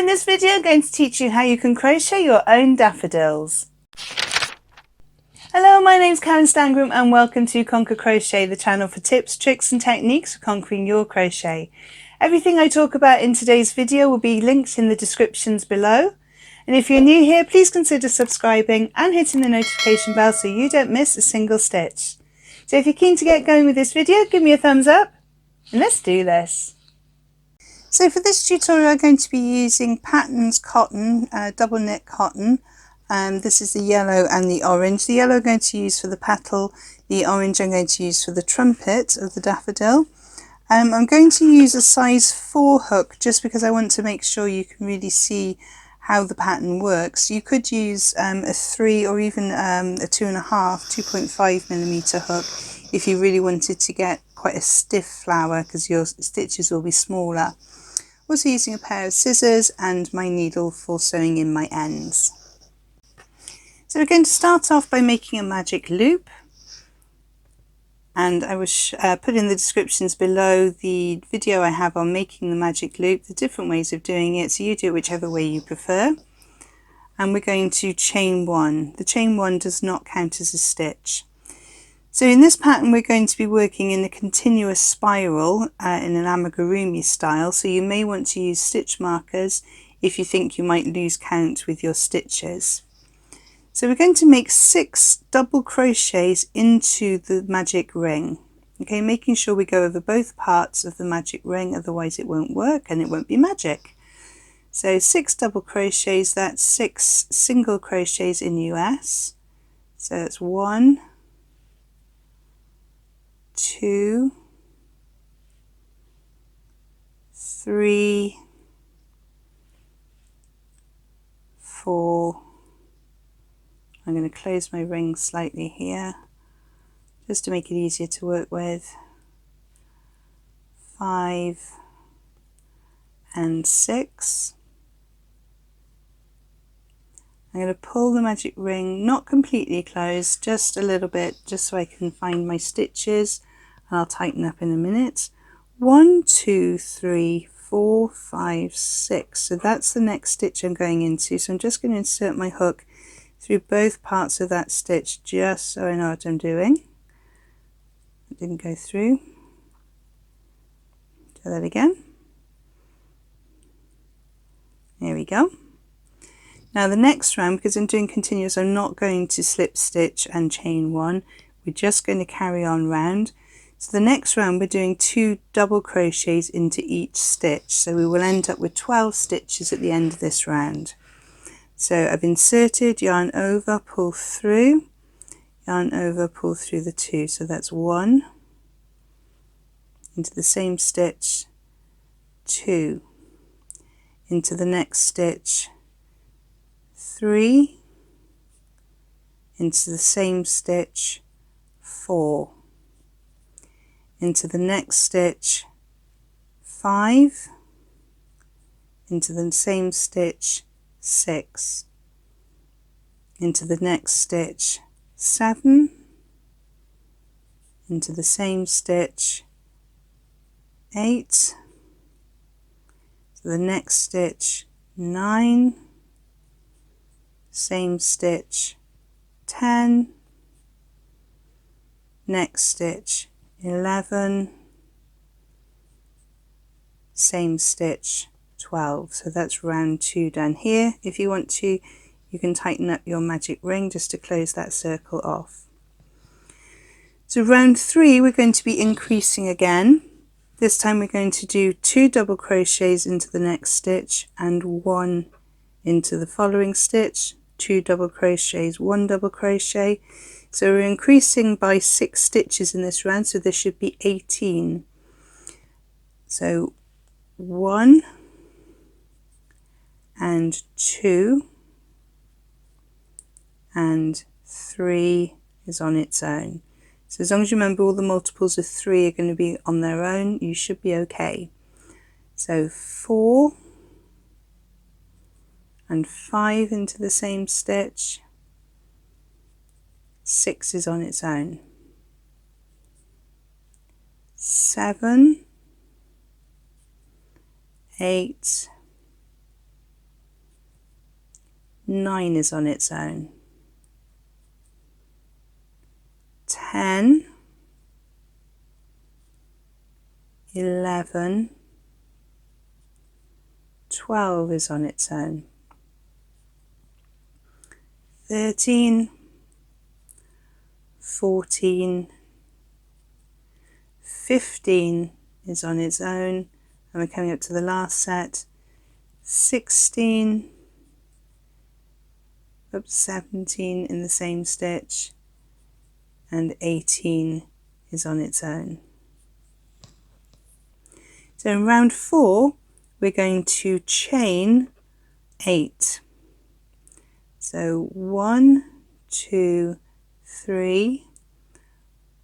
in this video I'm going to teach you how you can crochet your own daffodils. Hello, my name's Karen Stangram and welcome to Conquer Crochet, the channel for tips, tricks and techniques for conquering your crochet. Everything I talk about in today's video will be linked in the descriptions below. And if you're new here, please consider subscribing and hitting the notification bell so you don't miss a single stitch. So if you're keen to get going with this video, give me a thumbs up and let's do this. So for this tutorial I'm going to be using Patterns cotton, double knit cotton. This is the yellow and the orange. The yellow I'm going to use for the petal, the orange I'm going to use for the trumpet of the daffodil. I'm going to use a size 4 hook just because I want to make sure you can really see how the pattern works. You could use a 3 or even a 2.5mm hook if you really wanted to get quite a stiff flower because your stitches will be smaller. Also using a pair of scissors and my needle for sewing in my ends. So we're going to start off by making a magic loop, and I will put in the descriptions below the video I have on making the magic loop, the different ways of doing it, so you do it whichever way you prefer. And we're going to chain 1. The chain 1 does not count as a stitch. So in this pattern we're going to be working in a continuous spiral in an amigurumi style, so you may want to use stitch markers if you think you might lose count with your stitches. So we're going to make 6 double crochets into the magic ring, okay, making sure we go over both parts of the magic ring, otherwise it won't work and it won't be magic. So 6 double crochets, that's 6 single crochets in US. So that's 1, 2, 3, 4. I'm going to close my ring slightly here just to make it easier to work with. 5 and 6. I'm going to pull the magic ring, not completely closed, just a little bit, just so I can find my stitches, and I'll tighten up in a minute. 1, 2, 3, 4, 5, 6. So that's the next stitch I'm going into. So I'm just going to insert my hook through both parts of that stitch, just so I know what I'm doing. It didn't go through. Do that again. There we go. Now the next round, because I'm doing continuous, I'm not going to slip stitch and chain 1. We're just going to carry on round. So the next round we're doing 2 double crochets into each stitch. So we will end up with 12 stitches at the end of this round. So I've inserted, yarn over, pull through, yarn over, pull through the 2. So that's 1, into the same stitch, 2, into the next stitch, 3, into the same stitch, 4, into the next stitch, 5, into the same stitch, 6, into the next stitch, 7, into the same stitch, 8, to the next stitch, 9, same stitch, 10, next stitch, 11, same stitch, 12. So that's round 2 done here. If you want to, you can tighten up your magic ring just to close that circle off. So round 3 we're going to be increasing again. This time we're going to do 2 double crochets into the next stitch and 1 into the following stitch, 2 double crochets, 1 double crochet. So we're increasing by 6 stitches in this round, so there should be 18. So 1 and 2 and 3 is on its own. So as long as you remember all the multiples of 3 are going to be on their own, you should be okay. So 4 and 5 into the same stitch, 6 is on its own, 7, 8, 9 is on its own, 10, 11, 12 is on its own, 13, 14, 15 is on its own, and we're coming up to the last set, 16, 17 in the same stitch, and 18 is on its own. So in round 4 we're going to chain 8. So 1, 2, 3,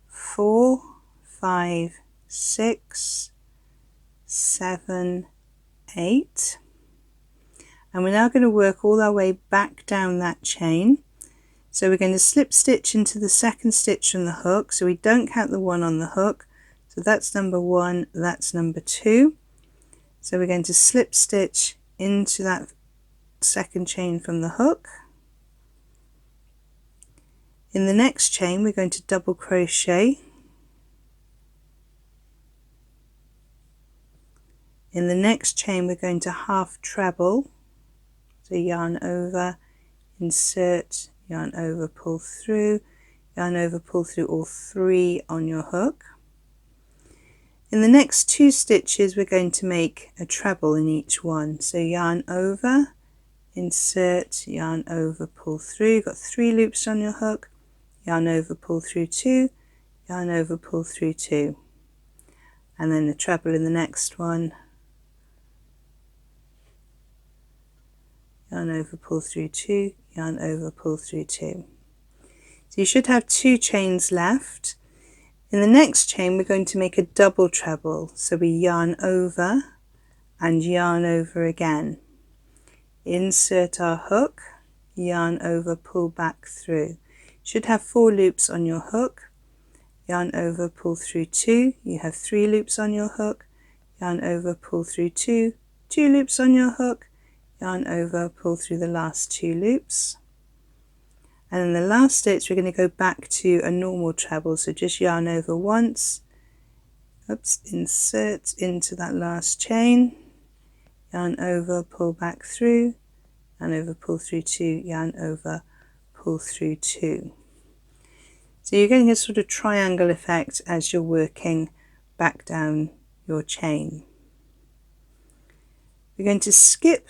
4, 5, 6, 7, 8, and we're now going to work all our way back down that chain. So we're going to slip stitch into the second stitch from the hook, so we don't count the one on the hook. So that's number 1, that's number 2. So we're going to slip stitch into that second chain from the hook. In the next chain we're going to double crochet. In the next chain we're going to half treble, so yarn over, insert, yarn over, pull through, yarn over, pull through all 3 on your hook. In the next 2 stitches we're going to make a treble in each one, so yarn over, insert, yarn over, pull through. You've got 3 loops on your hook, yarn over, pull through 2, yarn over, pull through 2, and then a treble in the next one, yarn over, pull through 2, yarn over, pull through 2. So you should have 2 chains left. In the next chain we're going to make a double treble, so we yarn over and yarn over again, insert our hook, yarn over, pull back through. You should have 4 loops on your hook, yarn over, pull through 2, you have 3 loops on your hook, yarn over, pull through 2, 2 loops on your hook, yarn over, pull through the last 2 loops, and in the last stitch we're going to go back to a normal treble, so just yarn over once, insert into that last chain, yarn over, pull back through, yarn over, pull through 2, yarn over, pull through 2. So you're getting a sort of triangle effect as you're working back down your chain. We're going to skip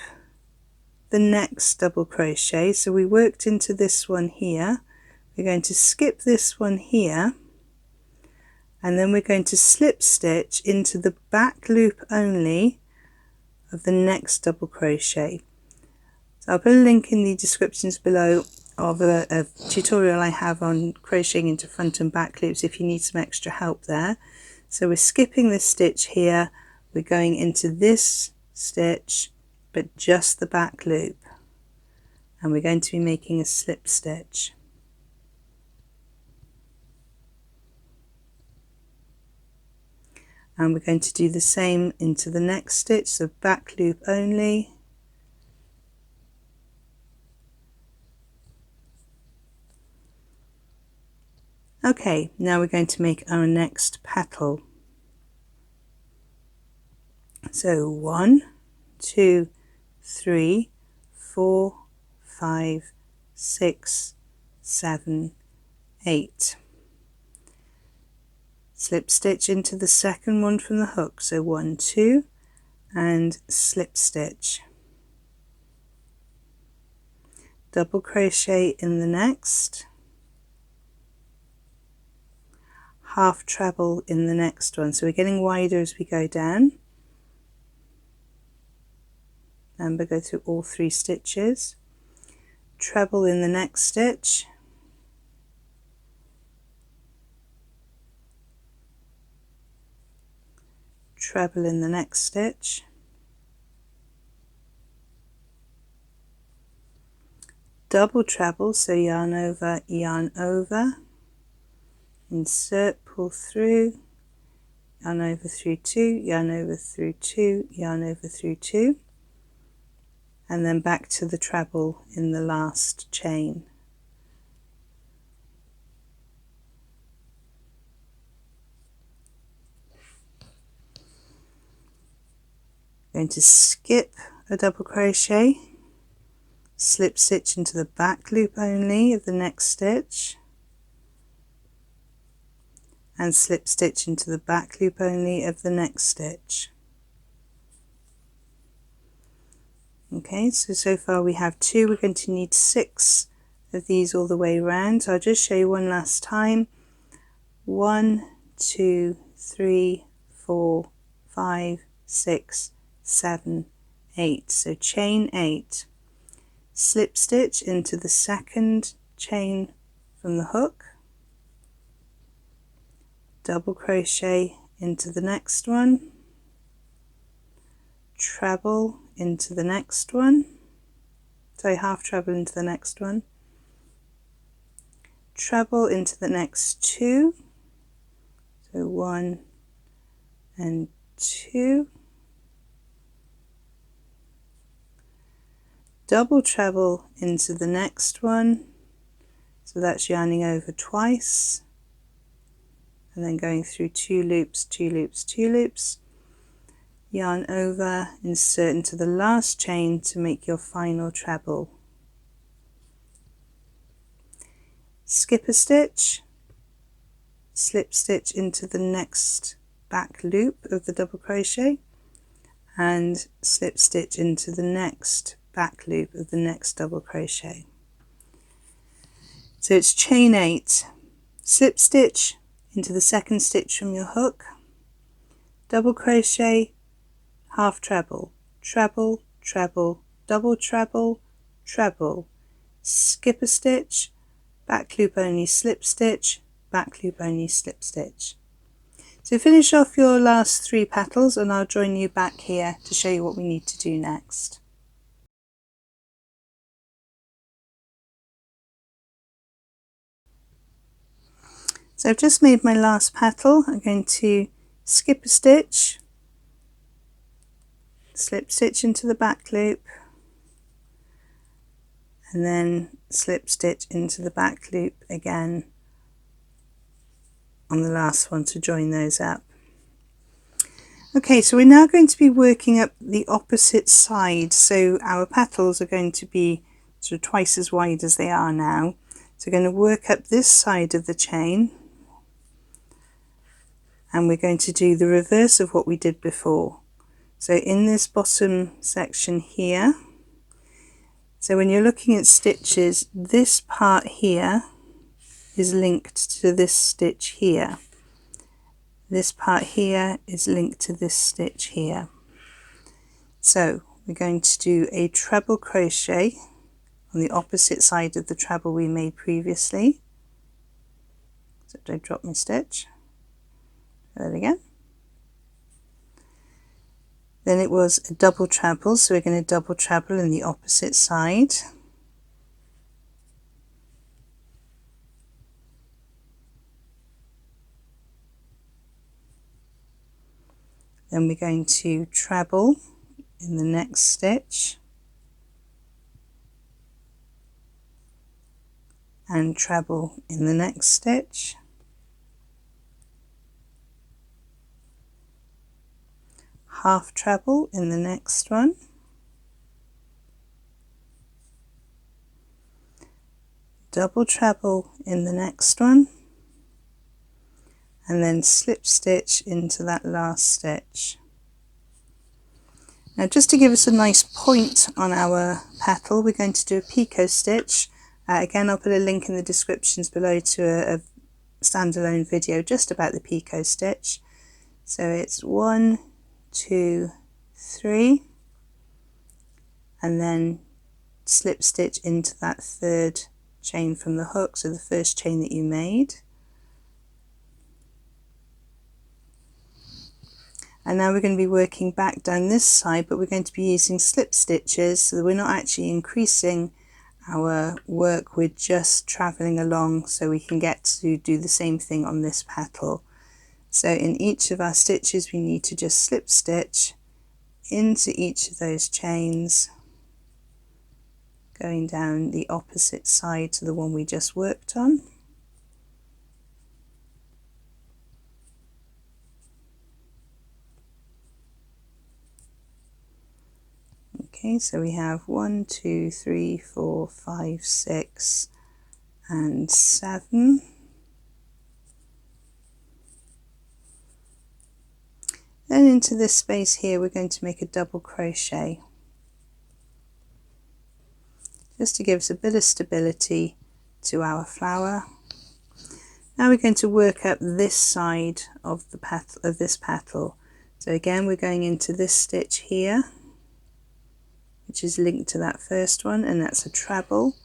the next double crochet, so we worked into this one here, we're going to skip this one here, and then we're going to slip stitch into the back loop only of the next double crochet. So I'll put a link in the descriptions below of a tutorial I have on crocheting into front and back loops if you need some extra help there. So we're skipping this stitch here, we're going into this stitch but just the back loop, and we're going to be making a slip stitch. And we're going to do the same into the next stitch, so back loop only, okay, now we're going to make our next petal. So 1, 2, 3, 4, 5, 6, 7, 8. Slip stitch into the second one from the hook, so 1, 2, and slip stitch. Double crochet in the next, half treble in the next one, so we're getting wider as we go down. Remember, go through all 3 stitches, treble in the next stitch, treble in the next stitch, double treble, so yarn over, insert, pull through, yarn over through 2, yarn over through 2, yarn over through 2, and then back to the treble in the last chain. Going to skip a double crochet, slip stitch into the back loop only of the next stitch, and slip stitch into the back loop only of the next stitch. Okay, so far we have 2. We're going to need 6 of these all the way around. So I'll just show you one last time. 1, 2, 3, 4, 5, 6, 7, 8. So chain 8, slip stitch into the second chain from the hook, double crochet into the next one, treble into the next one, so half treble into the next one, treble into the next 2, so 1 and 2, double treble into the next one, so that's yarning over twice, and then going through 2 loops, 2 loops, 2 loops, yarn over, insert into the last chain to make your final treble. Skip a stitch, slip stitch into the next back loop of the double crochet, and slip stitch into the next back loop of the next double crochet. So it's chain 8, slip stitch into the second stitch from your hook, double crochet, half treble, treble, treble, double treble, treble, skip a stitch, back loop only, slip stitch, back loop only, slip stitch. So finish off your last 3 petals and I'll join you back here to show you what we need to do next. So I've just made my last petal. I'm going to skip a stitch, slip stitch into the back loop, and then slip stitch into the back loop again on the last one to join those up. Okay, so we're now going to be working up the opposite side, so our petals are going to be sort of twice as wide as they are now. So we're going to work up this side of the chain, and we're going to do the reverse of what we did before. So in this bottom section here, so when you're looking at stitches, this part here is linked to this stitch here. This part here is linked to this stitch here. So we're going to do a treble crochet on the opposite side of the treble we made previously. So don't drop my stitch. There we go. Then it was a double treble, so we're going to double treble in the opposite side. Then we're going to treble in the next stitch and treble in the next stitch, half treble in the next one, double treble in the next one, and then slip stitch into that last stitch. Now just to give us a nice point on our petal, we're going to do a Picot Stitch. Again, I'll put a link in the descriptions below to a standalone video just about the Picot Stitch. So it's 1, 2, 3, and then slip stitch into that third chain from the hook, so the first chain that you made. And now we're going to be working back down this side, but we're going to be using slip stitches, so that we're not actually increasing our work, we're just traveling along so we can get to do the same thing on this petal. So in each of our stitches we need to just slip stitch into each of those chains going down the opposite side to the one we just worked on. Okay, so we have 1, 2, 3, 4, 5, 6 and 7. Then into this space here we're going to make a double crochet, just to give us a bit of stability to our flower. Now we're going to work up this side of the petal, of this petal. So again we're going into this stitch here, which is linked to that first one, and that's a treble.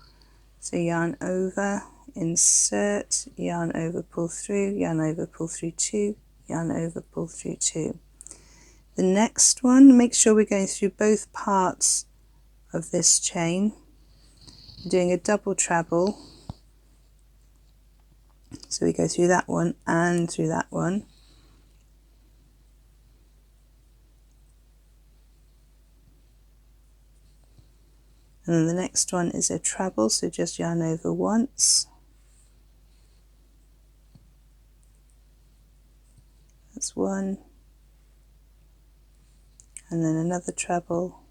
So yarn over, insert, yarn over, pull through, yarn over, pull through 2, yarn over, pull through 2. The next one, make sure we're going through both parts of this chain. We're doing a double treble, so we go through that one and through that one. And then the next one is a treble, so just yarn over once. That's one. And then another treble.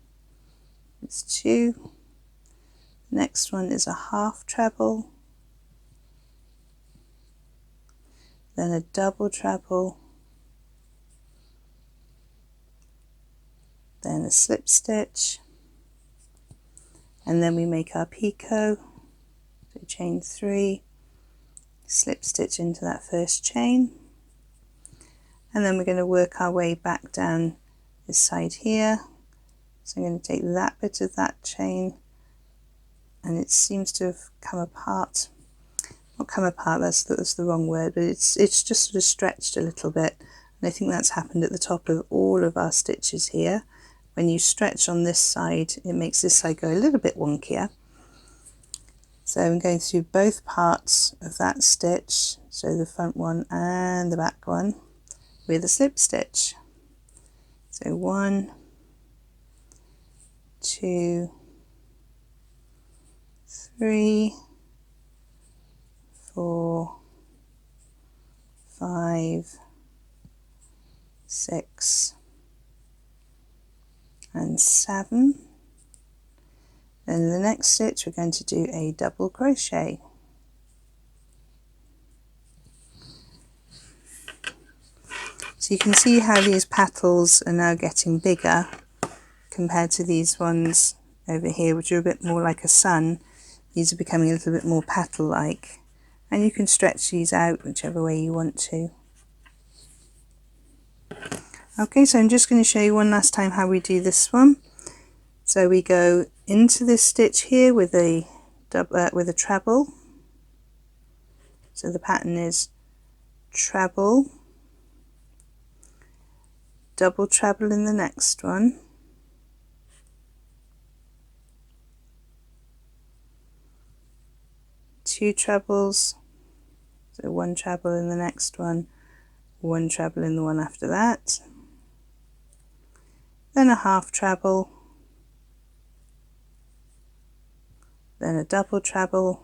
It's 2. The next one is a half treble. Then a double treble. Then a slip stitch. And then we make our picot, so chain 3, slip stitch into that first chain, and then we're going to work our way back down this side here. So I'm going to take that bit of that chain, and it seems to have come apart, not come apart, that's the wrong word, but it's just sort of stretched a little bit, and I think that's happened at the top of all of our stitches here. When you stretch on this side, it makes this side go a little bit wonkier. So I'm going through both parts of that stitch, so the front one and the back one, with a slip stitch. So 1, 2, 3, 4, 5, 6, and 7. Then the next stitch we're going to do a double crochet. So you can see how these petals are now getting bigger compared to these ones over here, which are a bit more like a sun. These are becoming a little bit more petal-like, and you can stretch these out whichever way you want to. Okay, so I'm just going to show you one last time how we do this one. So we go into this stitch here with a treble. So the pattern is treble, double treble in the next one, two trebles, so one treble in the next one, one treble in the one after that, then a half treble, then a double treble,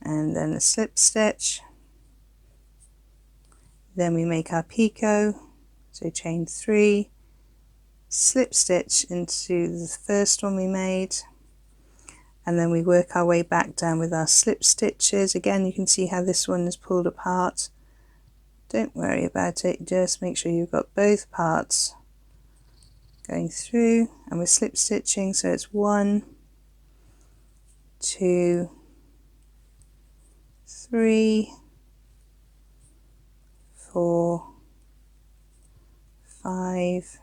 and then a slip stitch. Then we make our picot, so chain 3, slip stitch into the first one we made, and then we work our way back down with our slip stitches. Again, you can see how this one is pulled apart. Don't worry about it, just make sure you've got both parts going through, and we're slip stitching, so it's 1, 2, 3, 4, 5,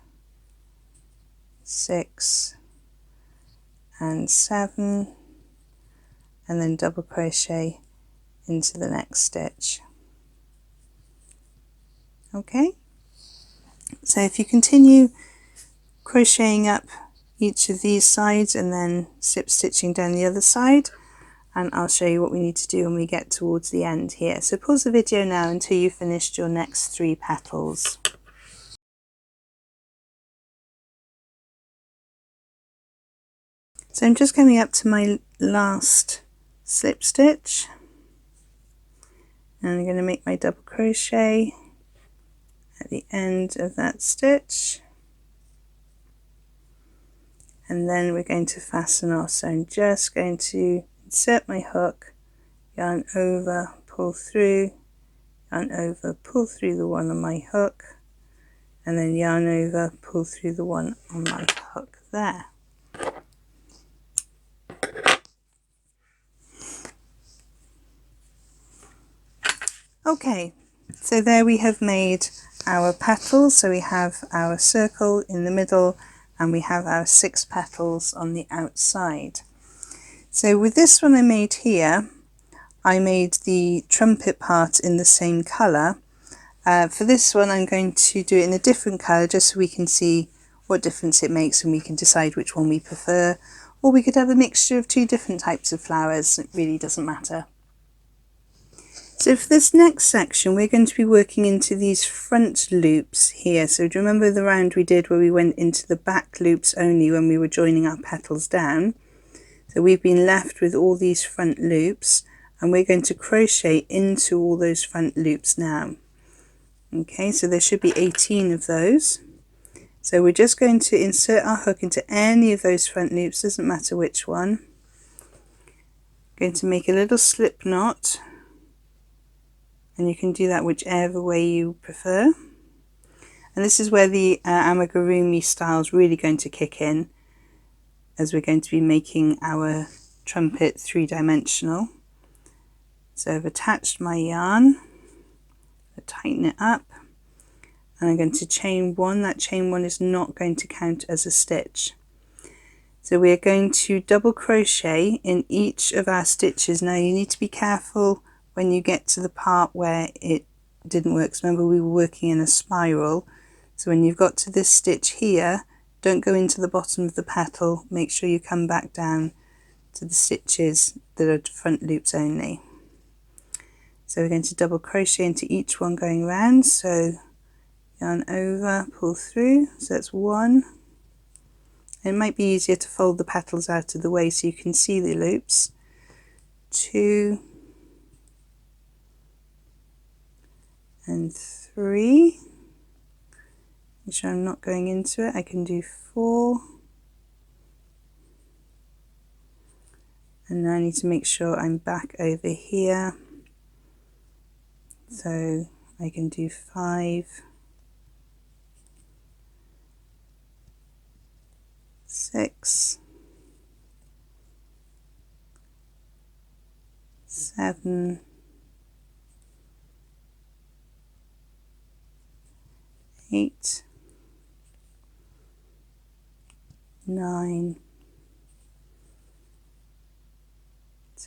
6, and 7, and then double crochet into the next stitch. Okay, so if you continue crocheting up each of these sides and then slip stitching down the other side, and I'll show you what we need to do when we get towards the end here. So pause the video now until you've finished your next 3 petals. So I'm just coming up to my last slip stitch, and I'm going to make my double crochet at the end of that stitch, and then we're going to fasten off. So I'm just going to insert my hook, yarn over, pull through, yarn over, pull through the one on my hook, and then yarn over, pull through the one on my hook there. Okay, so there we have made our petals. So we have our circle in the middle and we have our 6 petals on the outside. So with this one I made here, I made the trumpet part in the same colour. For this one I'm going to do it in a different colour just so we can see what difference it makes and we can decide which one we prefer, or we could have a mixture of 2 different types of flowers. It really doesn't matter. So for this next section we're going to be working into these front loops here. So do you remember the round we did where we went into the back loops only when we were joining our petals down? So we've been left with all these front loops and we're going to crochet into all those front loops now. Okay, so there should be 18 of those. So we're just going to insert our hook into any of those front loops, doesn't matter which one. Going to make a little slip knot, and you can do that whichever way you prefer. And this is where the amigurumi style is really going to kick in, as we're going to be making our trumpet 3-dimensional. So I've attached my yarn, I'll tighten it up, and I'm going to chain 1. That chain 1 is not going to count as a stitch. So we're going to double crochet in each of our stitches. Now you need to be careful when you get to the part where it didn't work. So remember we were working in a spiral. So when you've got to this stitch here, don't go into the bottom of the petal. Make sure you come back down to the stitches that are front loops only. So we're going to double crochet into each one going around. So yarn over, pull through. So that's 1. It might be easier to fold the petals out of the way so you can see the loops. 2 and 3. Make sure I'm not going into it. I can do 4. And now I need to make sure I'm back over here. So I can do 5, 6, 7, 8, 9,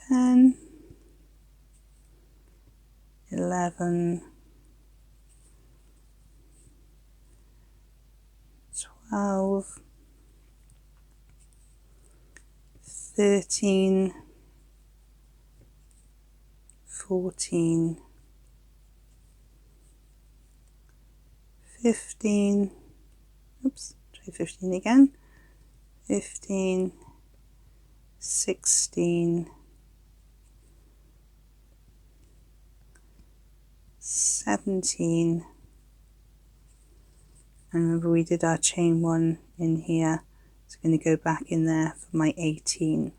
10, 11, 12, 13, 14, 15, oops, try 15 again, 15, 16, 17, and remember we did our chain 1 in here, so I'm going to go back in there for my 18.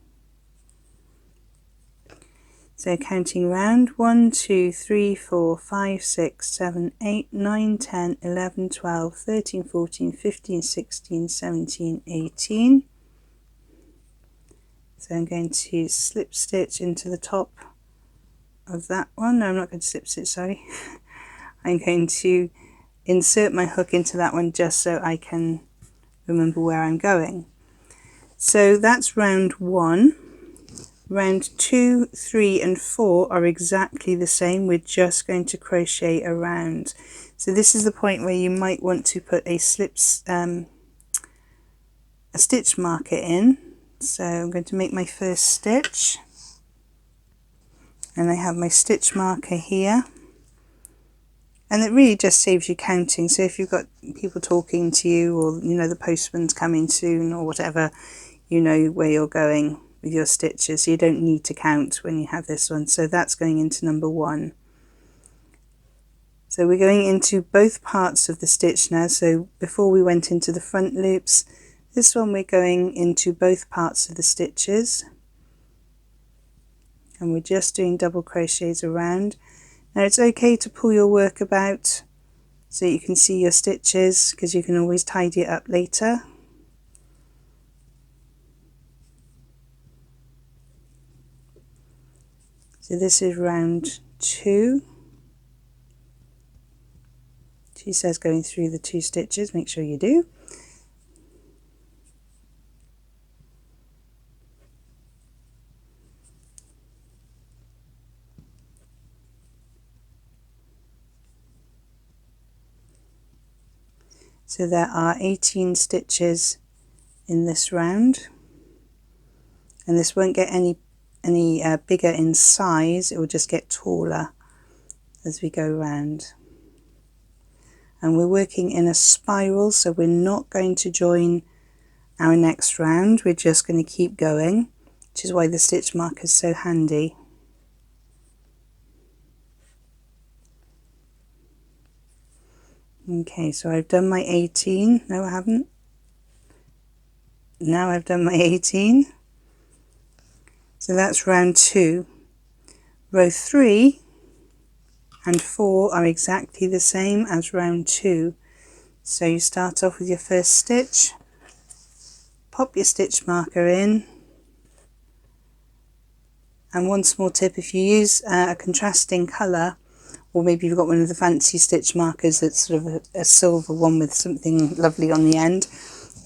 So counting round 1, 2, 3, 4, 5, 6, 7, 8, 9, 10, 11, 12, 13, 14, 15, 16, 17, 18. So I'm going to slip stitch into the top of that one. No, I'm not going to slip stitch, sorry. I'm going to insert my hook into that one just so I can remember where I'm going. So that's round 1. Round 2, 3 and 4 are exactly the same. We're just going to crochet around. So this is the point where you might want to put a stitch marker in. So I'm going to make my first stitch, and I have my stitch marker here, and it really just saves you counting. So if you've got people talking to you, or you know the postman's coming soon or whatever, you know where you're going with your stitches, so you don't need to count when you have this one. So that's going into number 1. So we're going into both parts of the stitch now. So before we went into the front loops, this one we're going into both parts of the stitches, and we're just doing double crochets around. Now it's okay to pull your work about so you can see your stitches, because you can always tidy it up later. So this is round 2. She says going through the 2 stitches, make sure you do. So there are 18 stitches in this round, and this won't get any bigger in size, it will just get taller as we go round. And we're working in a spiral, so we're not going to join our next round, we're just going to keep going, which is why the stitch marker is so handy. Okay, so I've done my 18. No, I haven't. Now I've done my 18. So that's round 2. Row 3 and 4 are exactly the same as round 2. So you start off with your first stitch, pop your stitch marker in, and one small tip, if you use a contrasting colour, or maybe you've got one of the fancy stitch markers that's sort of a silver one with something lovely on the end,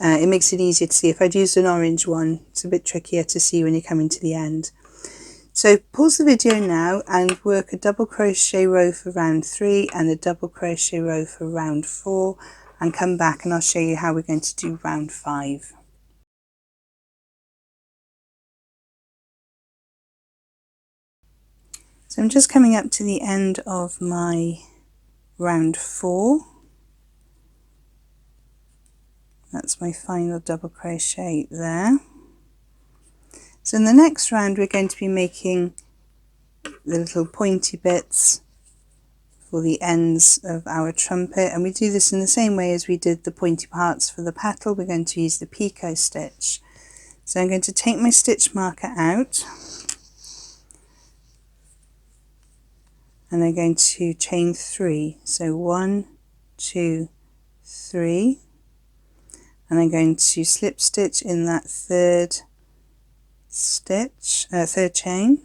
it makes it easier to see. If I'd used an orange one, it's a bit trickier to see when you're coming to the end. So pause the video now and work a double crochet row for round 3 and a double crochet row for round 4, and come back and I'll show you how we're going to do round 5. So I'm just coming up to the end of my round 4. That's my final double crochet there. So in the next round we're going to be making the little pointy bits for the ends of our trumpet, and we do this in the same way as we did the pointy parts for the petal. We're going to use the Picot Stitch. So I'm going to take my stitch marker out, and I'm going to chain 3. So 1, 2, 3, and I'm going to slip stitch in that third chain.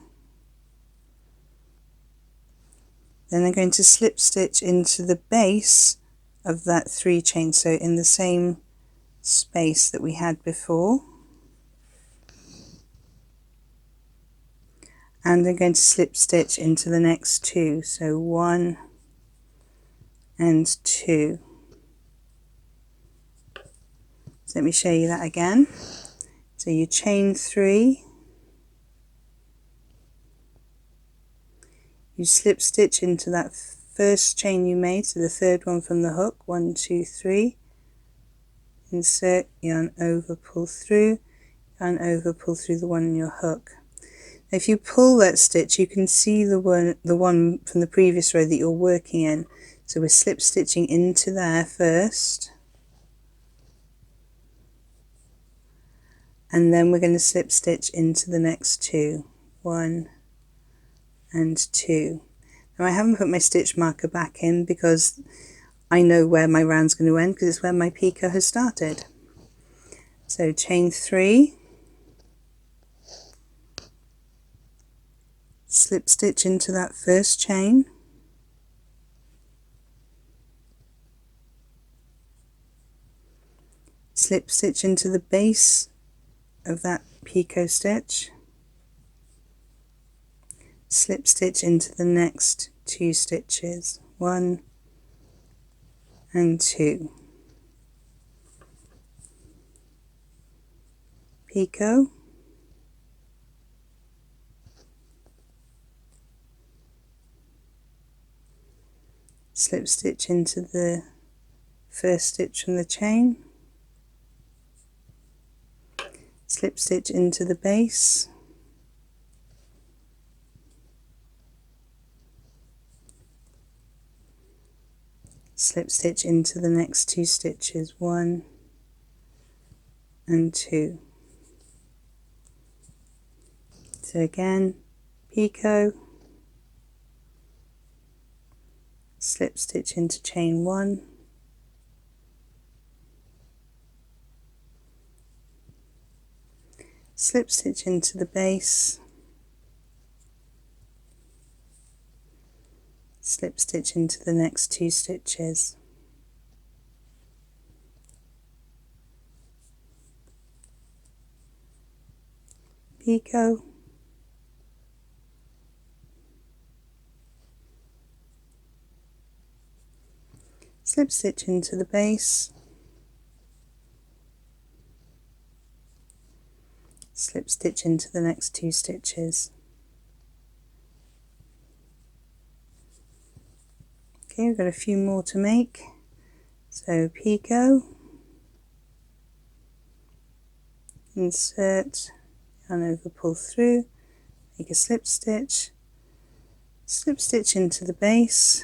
Then I'm going to slip stitch into the base of that 3 chain, so in the same space that we had before. And I'm going to slip stitch into the next 2, so 1 and 2. So let me show you that again. So you chain 3, you slip stitch into that first chain you made, so the third one from the hook, 1, 2, 3, insert, yarn over, pull through, yarn over, pull through the one in your hook. If you pull that stitch, you can see the one from the previous row that you're working in. So we're slip stitching into there first, and then we're going to slip stitch into the next 2, 1 and 2. Now I haven't put my stitch marker back in because I know where my round's going to end, because it's where my picot has started. So chain 3, slip stitch into that first chain, slip stitch into the base of that picot stitch, slip stitch into the next 2 stitches, 1 and 2, picot, slip stitch into the first stitch from the chain, slip stitch into the base, slip stitch into the next 2 stitches, 1 and 2. So again, picot, slip stitch into chain 1, slip stitch into the base, slip stitch into the next 2 stitches, picot, slip stitch into the base, slip stitch into the next 2 stitches. Okay, we've got a few more to make. So picot, insert, yarn over, pull through, make a slip stitch into the base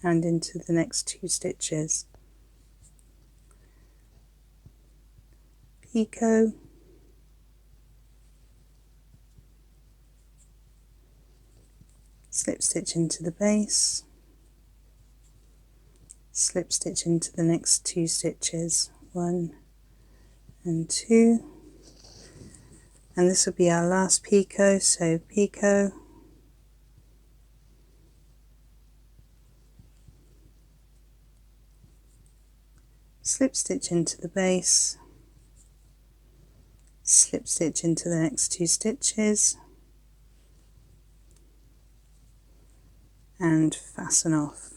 and into the next 2 stitches, picot, slip stitch into the base, slip stitch into the next 2 stitches, 1 and 2, and this will be our last picot. So picot, slip stitch into the base, slip stitch into the next 2 stitches and fasten off.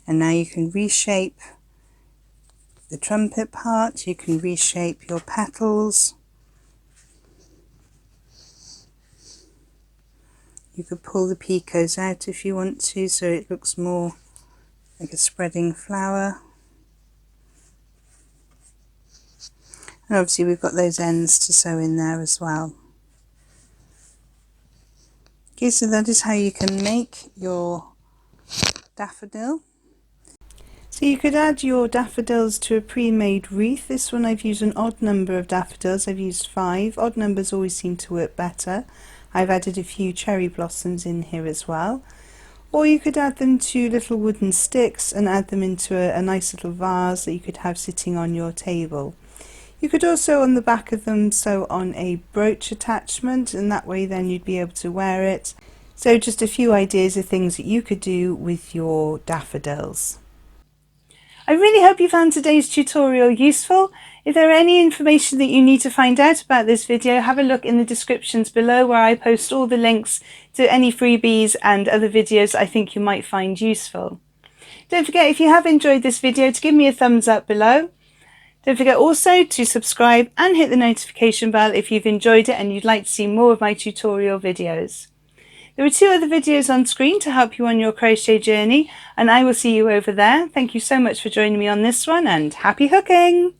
And now you can reshape the trumpet part, you can reshape your petals. You could pull the picots out if you want to, so it looks more like a spreading flower. And obviously we've got those ends to sew in there as well. Okay, so that is how you can make your daffodil. So you could add your daffodils to a pre-made wreath. This one I've used an odd number of daffodils, I've used 5. Odd numbers always seem to work better. I've added a few cherry blossoms in here as well. Or you could add them to little wooden sticks and add them into a nice little vase that you could have sitting on your table. You could also on the back of them sew on a brooch attachment, and that way then you'd be able to wear it. So just a few ideas of things that you could do with your daffodils. I really hope you found today's tutorial useful. If there are any information that you need to find out about this video, have a look in the descriptions below where I post all the links to any freebies and other videos I think you might find useful. Don't forget, if you have enjoyed this video, to give me a thumbs up below. Don't forget also to subscribe and hit the notification bell if you've enjoyed it and you'd like to see more of my tutorial videos. There are 2 other videos on screen to help you on your crochet journey, and I will see you over there. Thank you so much for joining me on this one, and happy hooking!